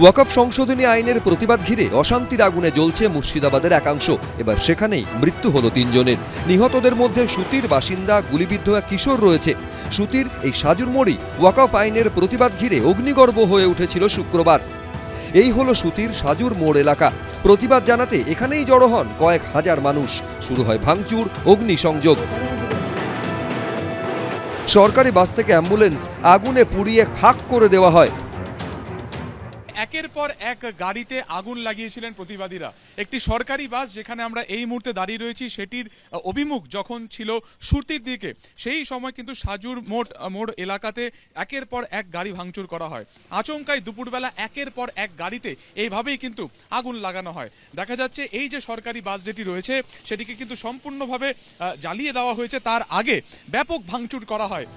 ওয়াকফ সংশোধনী আইনের প্রতিবাদ ঘিরে অশান্তির আগুনে জ্বলছে মুর্শিদাবাদের একাংশ। এবার সেখানেই মৃত্যু হলো ৩ জনের। নিহতদের মধ্যে সুতির বাসিন্দা গুলিবিদ্ধ এক কিশোর রয়েছে। সুতির এই সাজুর মোড়ই ওয়াকফ আইনের প্রতিবাদ ঘিরে অগ্নিগর্ভ হয়ে উঠেছিল শুক্রবার। এই হলো সুতির সাজুর মোড় এলাকা। প্রতিবাদ জানাতে এখানেই জড়ো হন কয়েক হাজার মানুষ। শুরু হয় ভাঙচুর, অগ্নিসংযোগ। সরকারি বাস থেকে অ্যাম্বুলেন্স আগুনে পুড়িয়ে খাক করে দেওয়া হয়। একের পর এক গাড়িতে আগুন লাগিয়েছিলেন প্রতিবাদীরা। একটি সরকারি বাস, যেখানে আমরা এই মুহূর্তে দাঁড়িয়ে রয়েছি, সেটির অভিমুখ যখন ছিল সুতির দিকে, সেই সময় কিন্তু সাজুর মোড় এলাকাতে একের পর এক গাড়ি ভাঙচুর করা হয়। আচমকাই দুপুরবেলা একের পর এক গাড়িতে এইভাবেই কিন্তু আগুন লাগানো হয়। দেখা যাচ্ছে এই যে সরকারি বাস যেটি রয়েছে, সেটিকে কিন্তু সম্পূর্ণভাবে জ্বালিয়ে দেওয়া হয়েছে। তার আগে ব্যাপক ভাঙচুর করা হয়।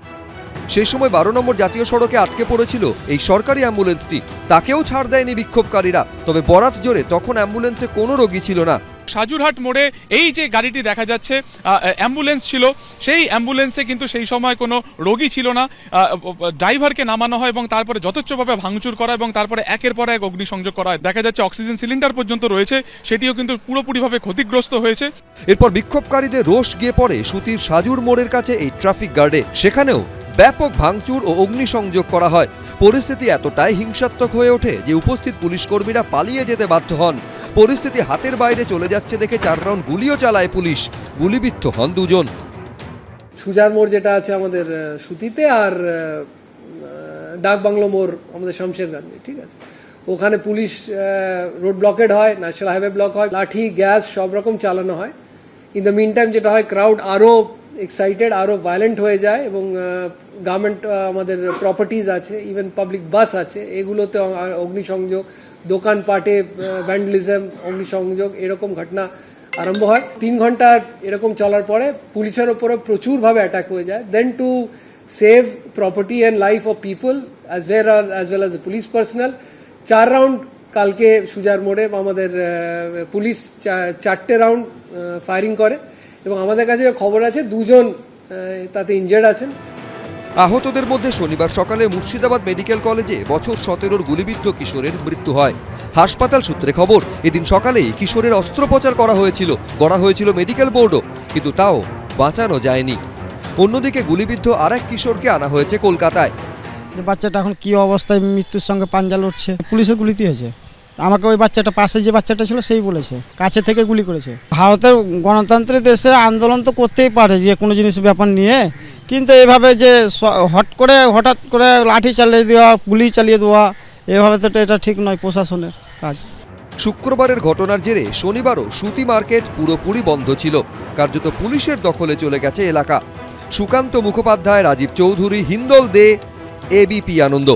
সেই সময় 12 নম্বর জাতীয় সড়কে আটকে পড়েছিল এই সরকারি অ্যাম্বুলেন্সটি। তাকেও ছাড় দেয়নি বিক্ষোভকারীরা। তবে বরাত জোরে তখন অ্যাম্বুলেন্সে কোনো রোগী ছিল না। সাজুরহাট মোড়ে এই যে গাড়িটি দেখা যাচ্ছে, অ্যাম্বুলেন্স ছিল, সেই অ্যাম্বুলেন্সে কিন্তু সেই সময় কোনো রোগী ছিল না। ড্রাইভারকে নামানো হয় এবং তারপরে যথেচ্ছভাবে ভাঙচুর করা এবং তারপরে একের পর এক অগ্নিসংযোগ করা হয়। দেখা যাচ্ছে অক্সিজেন সিলিন্ডার পর্যন্ত রয়েছে, সেটিও কিন্তু পুরোপুরিভাবে ক্ষতিগ্রস্ত হয়েছে। এরপর বিক্ষোভকারীদের রোষ গিয়ে পড়ে সুতির সাজুর মোড়ের কাছে এই ট্রাফিক গার্ডে। সেখানেও ব্যাপক ভাঙচুর ও অগ্নিসংযোগ করা হয়। পরিস্থিতি এতটাই হিংসাত্মক হয়ে ওঠে যে উপস্থিত পুলিশ কর্মীরা পালিয়ে যেতে বাধ্য হন। পরিস্থিতি হাতের বাইরে চলে যাচ্ছে দেখে 4 রাউন্ড গুলিও চালায় পুলিশ। গুলিবিদ্ধ হন 2 জন। সুজার মোড় যেটা আছে আমাদের সুতিতে, আর ডাক বাংলো মোড় আমাদের শমশেরগঞ্জে, ঠিক আছে, ওখানে পুলিশ রোড ব্লকেড হয়, ন্যাশনাল হাইওয়ে ব্লক হয়, লাঠি, গ্যাস সব রকম চালানো হয়। ইন দ্য মিন টাইম যেটা হয়, ক্রাউড আরও এক্সাইটেড, আরও ভায়োলেন্ট হয়ে যায় এবং গভর্নমেন্ট আমাদের প্রপার্টিজ আছে, ইভেন পাবলিক বাস আছে, এগুলোতে অগ্নিসংযোগ, দোকানপাটে ভ্যান্ডালিজম, অগ্নিসংযোগ, এরকম ঘটনা আরম্ভ হয়। 3 ঘন্টা এরকম চলার পরে পুলিশের ওপরে প্রচুরভাবে অ্যাটাক হয়ে যায়। Then to save property and life of people as well as the police personal, 4 round কালকে সুজার মোড়ে আমাদের পুলিশ 4টে রাউন্ড ফায়ারিং করে এবং আমাদের কাছে খবর আছে 2 জন তাতে ইনজার্ড আছেন। আহতদের মধ্যে শনিবার সকালে মুর্শিদাবাদ মেডিকেল কলেজে বছর 17-র গুলিবিদ্ধ কিশোরের মৃত্যু হয়। হাসপাতাল সূত্রে খবর, এদিন সকালেই কিশোরের অস্ত্রোপচার করা হয়েছিল মেডিকেল বোর্ডও, কিন্তু তাও বাঁচানো যায়নি। অন্যদিকে গুলিবিদ্ধ আরেক কিশোরকে আনা হয়েছে কলকাতায়। বাচ্চাটা এখন কি অবস্থায় মৃত্যুর সঙ্গে পাঞ্জা লড়ছে। পুলিশের গুলিতে হয়েছে। আমাকে ওই বাচ্চাটা, পাশে যে বাচ্চাটা ছিল সেই বলেছে, কাছে থেকে গুলি করেছে। ভারতের গণতান্ত্রিক দেশে আন্দোলন তো করতেই পারে যে কোনো জিনিসের ব্যাপার নিয়ে, কিন্তু এভাবে যে হঠাৎ করে লাঠি চালিয়ে দেওয়া, গুলি চালিয়ে দেওয়া, এভাবে তো এটা ঠিক নয় প্রশাসনের কাজ। শুক্রবারের ঘটনার জেরে শনিবারও সুতি মার্কেট পুরোপুরি বন্ধ ছিল। কার্যত পুলিশের দখলে চলে গেছে এলাকা। সুকান্ত মুখোপাধ্যায়, রাজীব চৌধুরী, হিন্দল দে, এবিপি আনন্দ।